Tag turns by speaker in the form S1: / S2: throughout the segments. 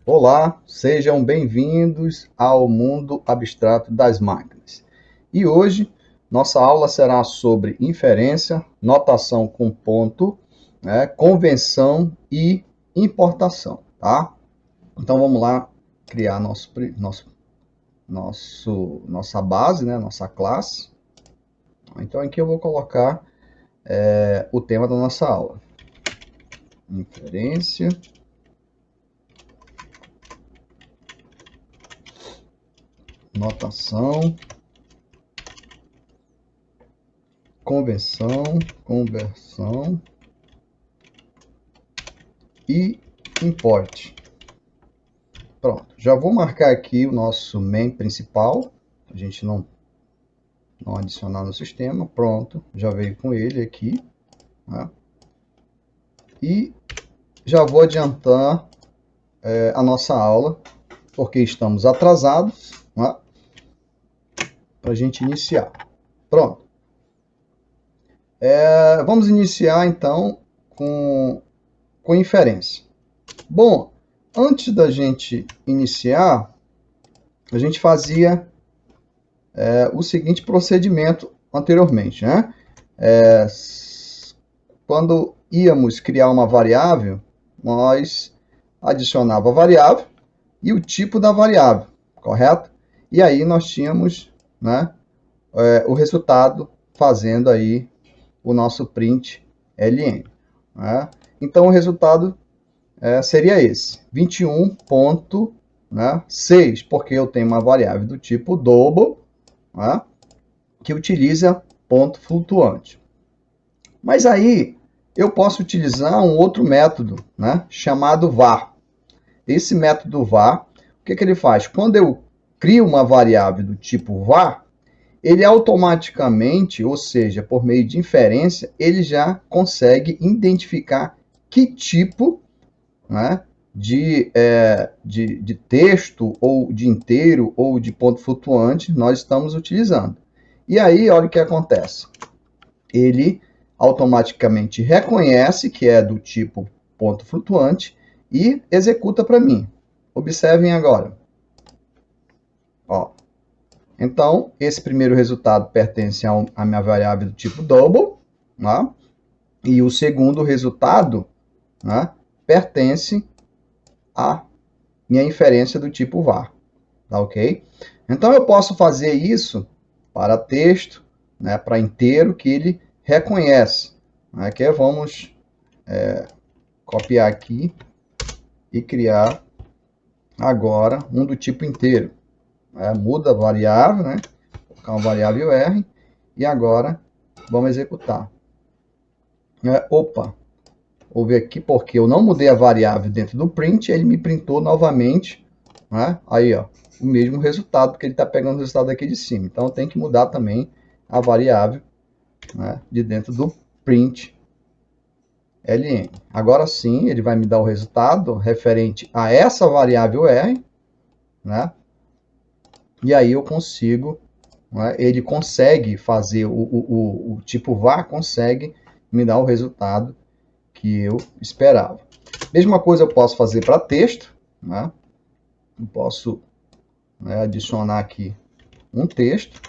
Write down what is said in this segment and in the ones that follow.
S1: Olá, sejam bem-vindos ao mundo abstrato das máquinas. E hoje nossa aula será sobre inferência, notação com ponto, convenção e importação, tá? Então vamos lá criar nossa base, né, nossa classe. Então aqui eu vou colocar o tema da nossa aula: inferência, notação, conversão e import. Pronto, já vou marcar aqui o nosso main principal, a gente não adicionar no sistema. Pronto, já veio com ele aqui, né? E já vou adiantar a nossa aula, porque estamos atrasados, né? Para a gente iniciar. Pronto. Vamos iniciar então com inferência. Bom, antes da gente iniciar, a gente fazia o seguinte procedimento anteriormente, né? Quando íamos criar uma variável, nós adicionava a variável e o tipo da variável, correto? E aí nós tínhamos, né, o resultado fazendo aí o nosso print ln. Né? Então o resultado seria esse, 21.6, porque eu tenho uma variável do tipo double, né, que utiliza ponto flutuante. Mas aí eu posso utilizar um outro método, né, chamado var. Esse método var, o que ele faz? Quando eu crio uma variável do tipo var, ele automaticamente, ou seja, por meio de inferência, ele já consegue identificar que tipo, né, de texto, ou de inteiro, ou de ponto flutuante nós estamos utilizando. E aí, olha o que acontece. Ele automaticamente reconhece que é do tipo ponto flutuante e executa para mim. Observem agora. Ó. Então, esse primeiro resultado pertence à minha variável do tipo double, né? E o segundo resultado, né, pertence à minha inferência do tipo var. Tá ok? Então, eu posso fazer isso para texto, né, para inteiro, que ele reconhece. Aqui vamos copiar aqui e criar agora um do tipo inteiro. Muda a variável, né? Vou colocar uma variável R e agora vamos executar. Opa, houve aqui porque eu não mudei a variável dentro do print, ele me printou novamente, né? Aí, ó, o mesmo resultado, porque ele está pegando o resultado aqui de cima. Então, tem que mudar também a variável, né, de dentro do print ln. Agora sim, ele vai me dar o resultado referente a essa variável r, né? E aí eu consigo, né, ele consegue fazer, o tipo var consegue me dar o resultado que eu esperava. Mesma coisa eu posso fazer para texto, né? Eu posso, né, adicionar aqui um texto.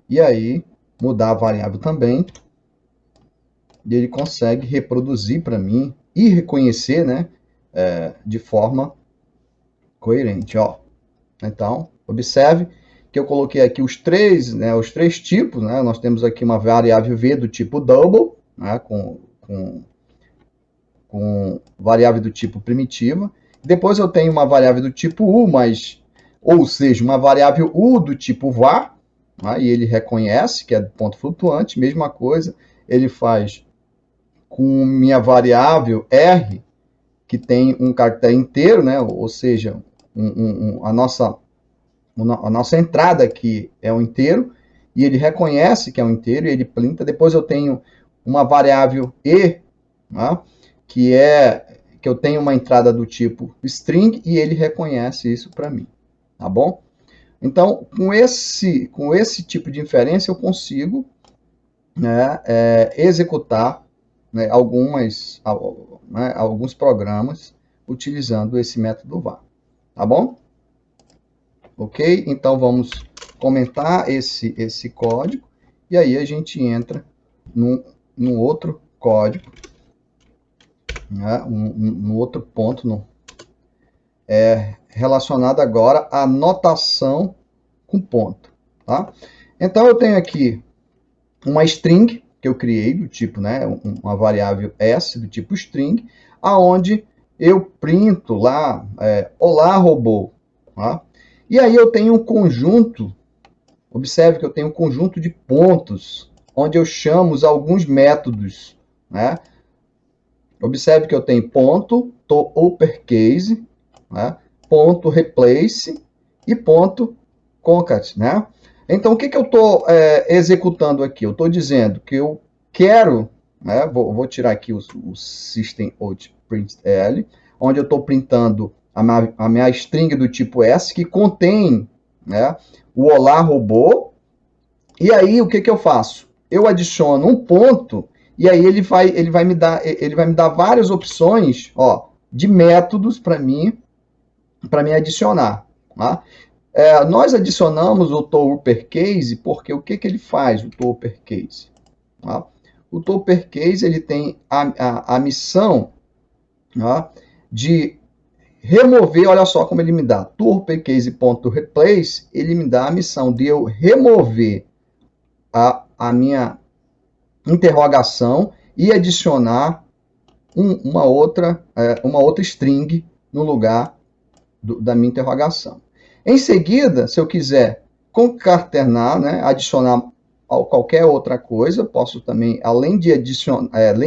S1: E aí, mudar a variável também. E ele consegue reproduzir para mim e reconhecer, né, de forma coerente. Ó. Então, observe que eu coloquei aqui os três tipos. Né? Nós temos aqui uma variável v do tipo double, né, com variável do tipo primitiva. Depois eu tenho uma variável do tipo u, ou seja, uma variável u do tipo var, né, e ele reconhece que é ponto flutuante. Mesma coisa ele faz com minha variável r, que tem um caractere inteiro, né, ou seja, a nossa entrada aqui é um inteiro, e ele reconhece que é um inteiro, e ele printa. Depois eu tenho uma variável e, né, que eu tenho uma entrada do tipo string, e ele reconhece isso para mim, tá bom? Então, com esse tipo de inferência, eu consigo, né, executar, né, alguns programas utilizando esse método var, tá bom? Ok? Então vamos comentar esse código e aí a gente entra num outro código, né, no outro ponto relacionado agora à notação com ponto, tá? Então eu tenho aqui uma string que eu criei do tipo, né, uma variável s do tipo string, aonde eu printo lá, olá robô, tá? E aí eu tenho um conjunto, observe que eu tenho um conjunto de pontos, onde eu chamo alguns métodos, né? Observe que eu tenho ponto uppercase, né? Ponto replace e ponto concat, né? Então, o que eu estou executando aqui? Eu estou dizendo que eu quero, né? Vou tirar aqui o system.out.println, onde eu estou printando a minha string do tipo S, que contém, né, o olá robô. E aí, o que eu faço? Eu adiciono um ponto, e aí ele vai me dar várias opções, ó, de métodos para mim adicionar, tá? Nós adicionamos o uppercase porque o que ele faz, o uppercase? Tá? O uppercase ele tem a missão, tá, de remover, olha só como ele me dá, uppercase.replace, ele me dá a missão de eu remover a minha interrogação e adicionar uma outra string no lugar da minha interrogação. Em seguida, se eu quiser concatenar, né, adicionar qualquer outra coisa, posso também, além de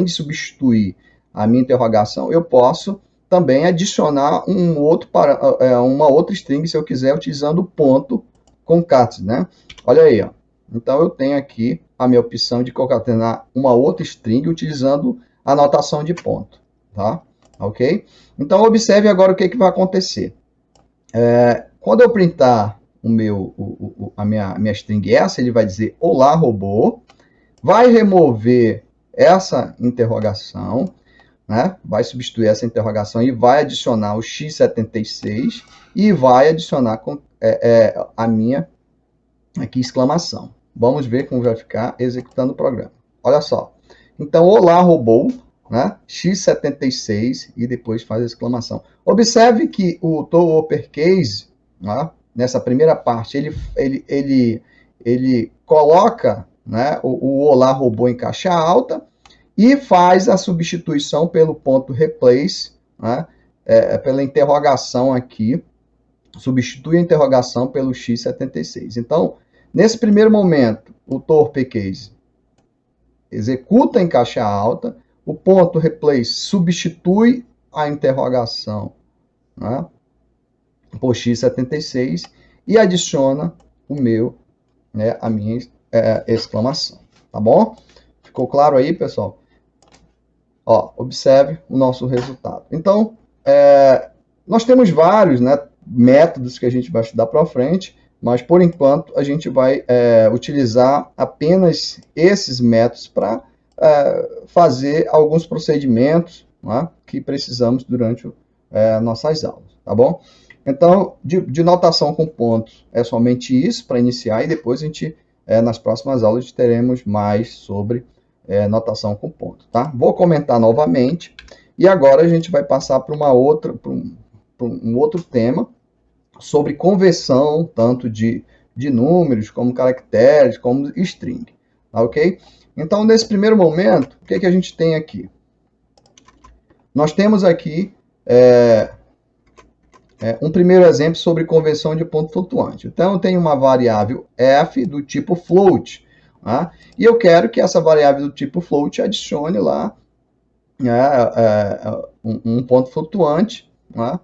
S1: substituir a minha interrogação, eu posso também adicionar uma outra string, se eu quiser, utilizando o ponto concat, né? Olha aí, ó. Então, eu tenho aqui a minha opção de concatenar uma outra string utilizando a notação de ponto, tá? Ok? Então, observe agora o que vai acontecer. Quando eu printar a minha string essa, ele vai dizer olá robô, vai remover essa interrogação, né? Vai substituir essa interrogação e vai adicionar o x76 e vai adicionar a minha aqui exclamação. Vamos ver como vai ficar executando o programa. Olha só. Então, olá robô, né? x76 e depois faz a exclamação. Observe que o uppercase, né, nessa primeira parte, ele coloca, né, o olá robô em caixa alta e faz a substituição pelo ponto replace, né, pela interrogação aqui, substitui a interrogação pelo x76. Então, nesse primeiro momento, o uppercase executa em caixa alta, o ponto replace substitui a interrogação, né, por x76 e adiciona a minha exclamação, tá bom? Ficou claro aí, pessoal? Ó, observe o nosso resultado. Então, nós temos vários, né, métodos que a gente vai estudar para frente, mas por enquanto a gente vai utilizar apenas esses métodos para fazer alguns procedimentos, né, que precisamos durante nossas aulas, tá bom? Então, de notação com pontos é somente isso para iniciar, e depois a gente, nas próximas aulas, teremos mais sobre notação com pontos, tá? Vou comentar novamente, e agora a gente vai passar para um outro tema, sobre conversão, tanto de números, como caracteres, como string, tá ok? Então, nesse primeiro momento, o que a gente tem aqui? Nós temos aqui um primeiro exemplo sobre conversão de ponto flutuante. Então, eu tenho uma variável f do tipo float, tá? E eu quero que essa variável do tipo float adicione lá um ponto flutuante, tá?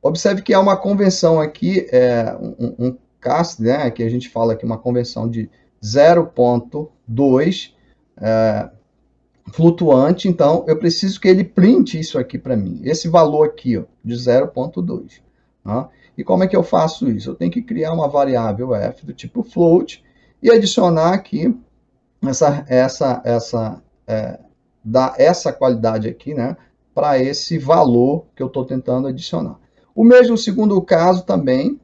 S1: Observe que há uma convenção aqui, um cast, né, que a gente fala aqui, uma convenção de 0.2 flutuante, então eu preciso que ele printe isso aqui para mim, esse valor aqui, ó, de 0.2. Tá? E como é que eu faço isso? Eu tenho que criar uma variável f do tipo float e adicionar aqui dar essa qualidade aqui, né, para esse valor que eu estou tentando adicionar. O mesmo segundo caso também,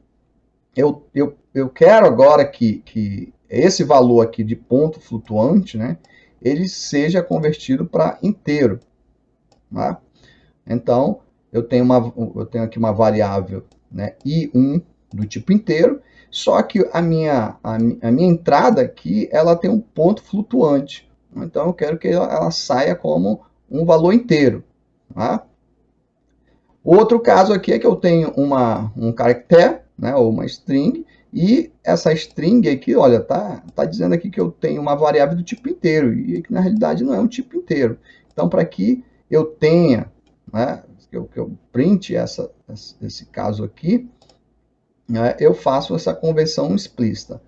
S1: eu quero agora que esse valor aqui de ponto flutuante, né, ele seja convertido para inteiro. Né? Então, eu tenho aqui uma variável, né, I1 do tipo inteiro, só que a minha entrada aqui, ela tem um ponto flutuante. Então, eu quero que ela saia como um valor inteiro. Tá? Outro caso aqui é que eu tenho um caractere, né, ou uma string, e essa string aqui, olha, tá dizendo aqui que eu tenho uma variável do tipo inteiro, e que na realidade não é um tipo inteiro. Então, para que eu tenha, né, que eu printe esse caso aqui, né, eu faço essa conversão explícita.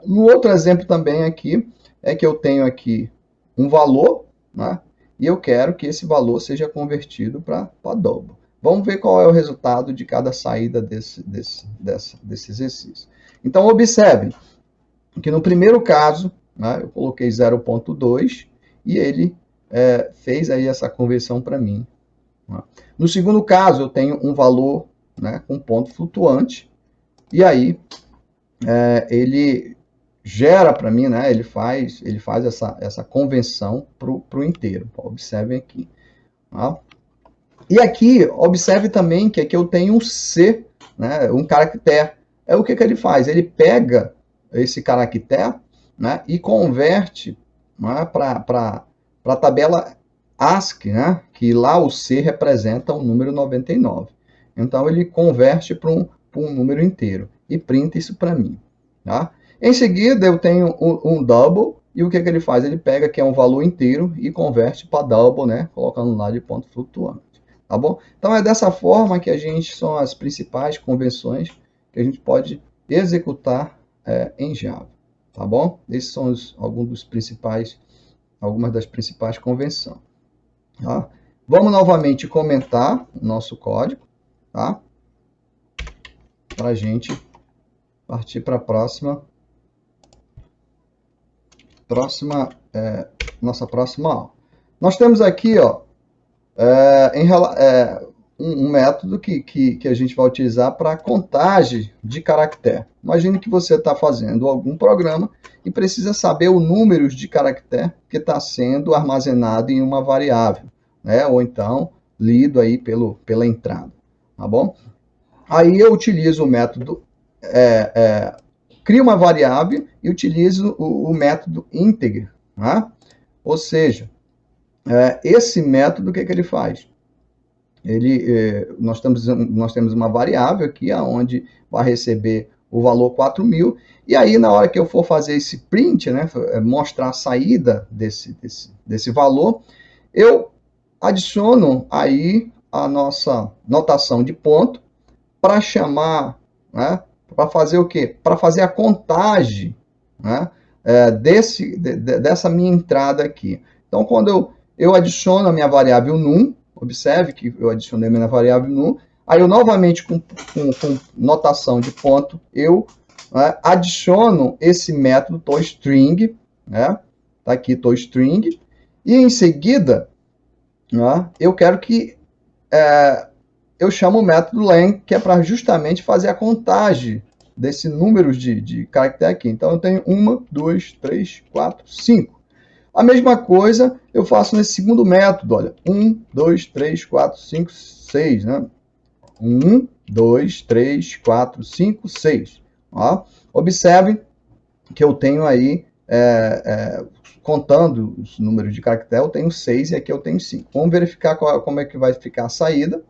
S1: No outro exemplo também aqui, é que eu tenho aqui um valor, né, e eu quero que esse valor seja convertido para double. Vamos ver qual é o resultado de cada saída desse exercício. Então, observe que no primeiro caso, né, eu coloquei 0.2 e ele fez aí essa conversão para mim. Né. No segundo caso, eu tenho um valor, né, com ponto flutuante, e aí ele gera para mim, né, ele faz essa conversão para o inteiro. Observem aqui. Tá? E aqui, observe também que aqui eu tenho um C, né, um caractere. O que ele faz? Ele pega esse caractere, né, e converte, né, para a tabela ASCII, né, que lá o C representa o número 99. Então, ele converte para um número inteiro e printa isso para mim. Tá? Em seguida, eu tenho um double, e o que ele faz? Ele pega que é um valor inteiro e converte para double, né, colocando lá de ponto flutuante. Tá bom? Então, é dessa forma que são as principais convenções que a gente pode executar em Java. Tá bom? Esses são algumas das principais convenções. Tá? Vamos novamente comentar o nosso código, tá? Para a gente partir para a nossa próxima aula. Nós temos aqui, ó, um método que a gente vai utilizar para contagem de caractere. Imagine que você está fazendo algum programa e precisa saber o número de caractere que está sendo armazenado em uma variável, né? Ou então lido aí pela entrada, tá bom? Aí eu utilizo o método, crio uma variável e utilizo o método integer, né? Ou seja, esse método, o que ele faz? Nós temos uma variável aqui, onde vai receber o valor 4.000, e aí na hora que eu for fazer esse print, né, mostrar a saída desse valor, eu adiciono aí a nossa notação de ponto para chamar, né, para fazer o quê? Para fazer a contagem, né, dessa minha entrada aqui. Então, quando eu adiciono a minha variável num, observe que eu adicionei a minha variável num, aí eu novamente com notação de ponto, eu adiciono esse método toString, né? Tá aqui toString, e em seguida, né, eu quero que eu chamo o método len, que é para justamente fazer a contagem desse número de caractere aqui. Então, eu tenho 1, 2, 3, 4, 5. A mesma coisa eu faço nesse segundo método, olha, 1, 2, 3, 4, 5, 6, né? 1, 2, 3, 4, 5, 6. Ó, observe que eu tenho aí, contando os números de caractere, eu tenho 6 e aqui eu tenho 5. Vamos verificar como é que vai ficar a saída.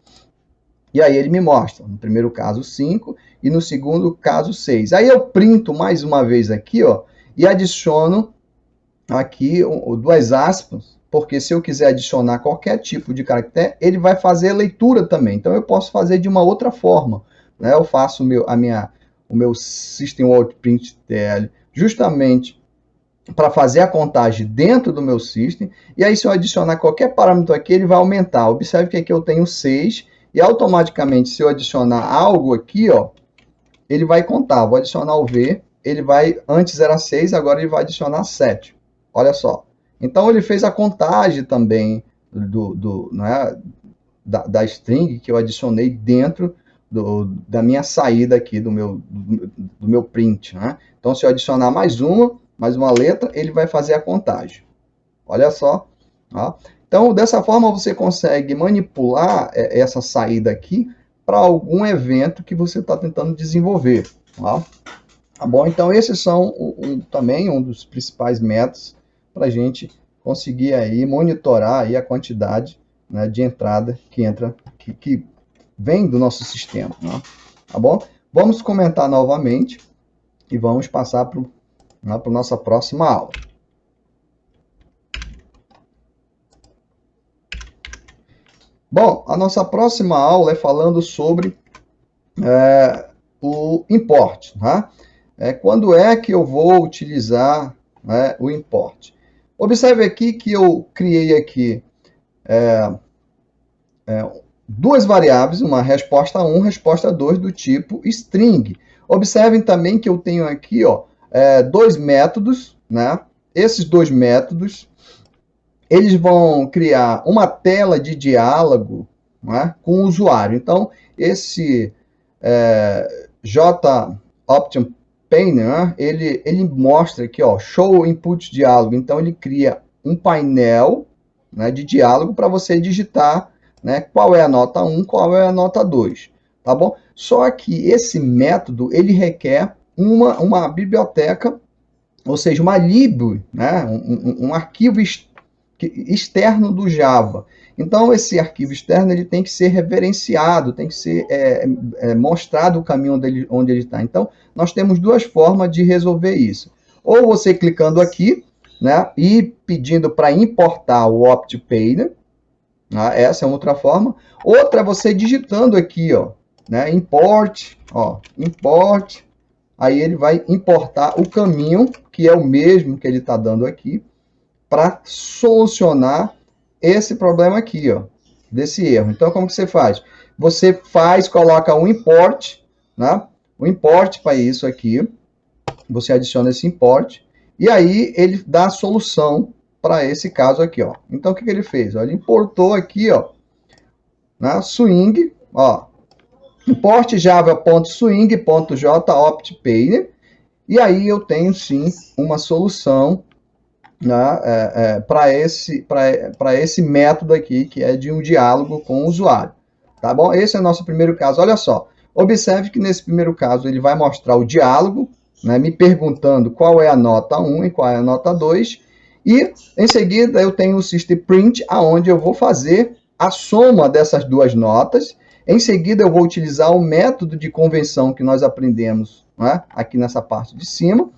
S1: E aí ele me mostra, no primeiro caso 5 e no segundo caso 6. Aí eu printo mais uma vez aqui, ó, e adiciono aqui duas aspas, porque se eu quiser adicionar qualquer tipo de caractere, ele vai fazer a leitura também. Então eu posso fazer de uma outra forma, né? Eu faço o meu system.out.println justamente para fazer a contagem dentro do meu system, e aí se eu adicionar qualquer parâmetro aqui, ele vai aumentar. Observe que aqui eu tenho 6, e automaticamente se eu adicionar algo aqui, ó, ele vai contar. Vou adicionar o V, ele vai, antes era 6, agora ele vai adicionar 7. Olha só. Então ele fez a contagem também né, da string que eu adicionei dentro da minha saída aqui do meu print. Né? Então se eu adicionar mais uma letra, ele vai fazer a contagem. Olha só. Tá? Então dessa forma você consegue manipular essa saída aqui para algum evento que você está tentando desenvolver. Tá bom? Então esses são também um dos principais métodos para a gente conseguir aí monitorar aí a quantidade, né, de entrada que vem do nosso sistema. Né? Tá bom? Vamos comentar novamente e vamos passar para a nossa próxima aula. Bom, a nossa próxima aula é falando sobre o import. Tá? Quando é que eu vou utilizar, né, o import? Observe aqui que eu criei aqui duas variáveis, uma resposta 1, resposta 2 do tipo string. Observem também que eu tenho aqui dois métodos. Né? Esses dois métodos eles vão criar uma tela de diálogo, né, com o usuário. Então, esse JOption Painter, né, ele mostra aqui, show input diálogo. Então, ele cria um painel, né, de diálogo para você digitar, né, qual é a nota 1, qual é a nota 2. Tá bom? Só que esse método ele requer uma biblioteca, ou seja, uma lib, né, um arquivo externo do Java. Então, esse arquivo externo ele tem que ser referenciado, tem que ser mostrado o caminho onde ele está. Então, nós temos duas formas de resolver isso. Ou você clicando aqui, né, e pedindo para importar o OptPainter, né, essa é uma outra forma. Outra é você digitando aqui, né, import, import, aí ele vai importar o caminho, que é o mesmo que ele está dando aqui, para solucionar esse problema aqui, desse erro. Então, como que você faz? Você coloca um import, né? O import para isso aqui, você adiciona esse import, e aí ele dá a solução para esse caso aqui, Então, o que ele fez? Ele importou aqui, né? Swing, import java.swing.jOptPainter, e aí eu tenho sim uma solução, né, para esse método aqui, que é de um diálogo com o usuário. Tá bom? Esse é o nosso primeiro caso. Olha só, observe que nesse primeiro caso ele vai mostrar o diálogo, né, me perguntando qual é a nota 1 e qual é a nota 2, e em seguida eu tenho o systemPrint, aonde eu vou fazer a soma dessas duas notas. Em seguida eu vou utilizar o método de convenção que nós aprendemos, né, aqui nessa parte de cima.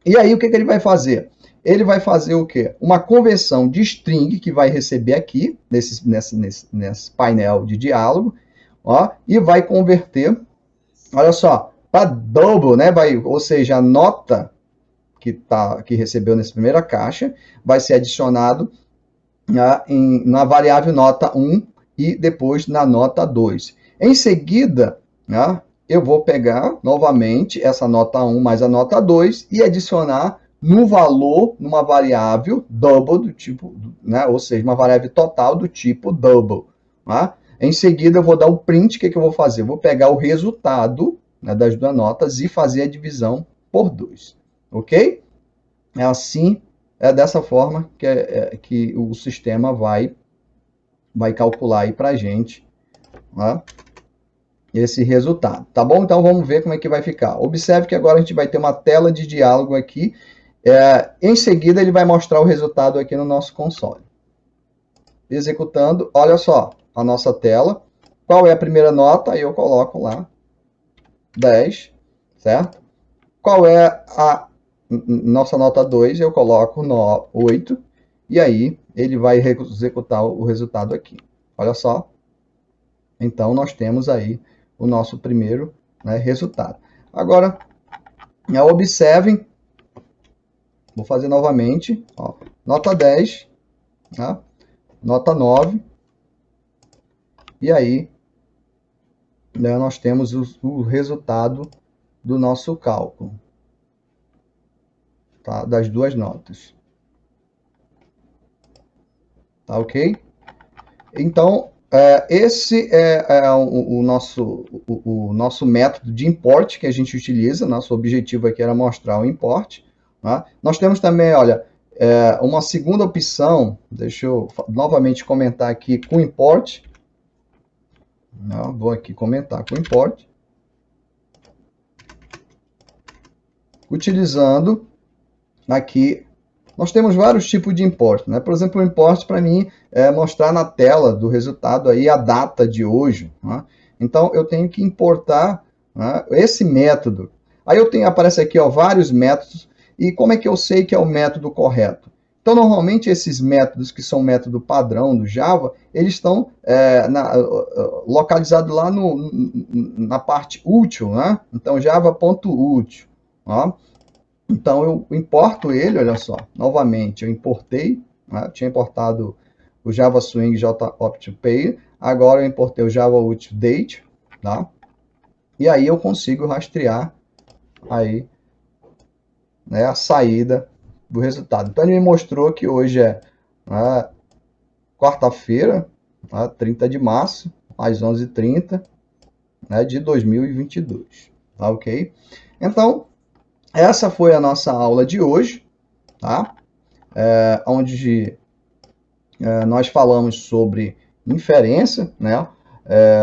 S1: E aí o que ele vai fazer? Ele vai fazer o quê? Uma conversão de string que vai receber aqui, nesse painel de diálogo, e vai converter, olha só, para double, né? Ou seja, a nota que recebeu nessa primeira caixa vai ser adicionado na variável nota 1 e depois na nota 2. Em seguida, né, eu vou pegar novamente essa nota 1 mais a nota 2 e adicionar no valor, numa variável double do tipo, né, ou seja, uma variável total do tipo double. Tá? Em seguida, eu vou dar o print, o que eu vou fazer? Eu vou pegar o resultado, né, das duas notas e fazer a divisão por 2. Ok? É assim, dessa forma que o sistema vai calcular aí para a gente, né, esse resultado, tá bom? Então vamos ver como é que vai ficar. Observe que agora a gente vai ter uma tela de diálogo aqui. Em seguida ele vai mostrar o resultado aqui no nosso console. Executando, olha só, a nossa tela. Qual é a primeira nota? Aí eu coloco lá 10, certo? Qual é a nossa nota 2? Eu coloco 8. E aí ele vai executar o resultado aqui. Olha só. Então nós temos aí o nosso primeiro, né, resultado. Agora, observem, vou fazer novamente, nota 10, né, nota 9, e aí, né, nós temos o resultado do nosso cálculo, tá, das duas notas. tá ok? Então, esse o nosso método de import que a gente utiliza. Nosso objetivo aqui era mostrar o import. Tá? Nós temos também, olha, uma segunda opção. Deixa eu novamente comentar aqui com import. Vou aqui comentar com import. Utilizando aqui, nós temos vários tipos de import, né? Por exemplo, o import para mim é mostrar na tela do resultado aí a data de hoje, né? Então eu tenho que importar, né, esse método. Aí aparece aqui, ó, vários métodos. E como é que eu sei que é o método correto? Então, normalmente esses métodos que são método padrão do Java, eles estão localizados lá na parte útil, né? Então, java.útil, ó. Então eu importo ele, olha só, novamente eu importei, né? Eu tinha importado o Java Swing JOptPay, agora eu importei o Java Util Date, tá? E aí eu consigo rastrear aí, né, a saída do resultado. Então ele me mostrou que hoje é, né, quarta-feira, né, 30 de março, às 11h30, né, de 2022, tá ok? Então, essa foi a nossa aula de hoje, tá? Onde nós falamos sobre inferência, né?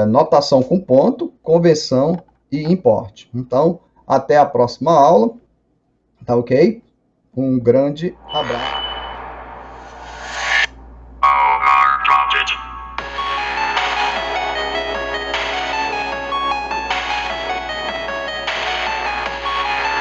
S1: Notação com ponto, conversão e import. Então, até a próxima aula, tá ok? Um grande abraço.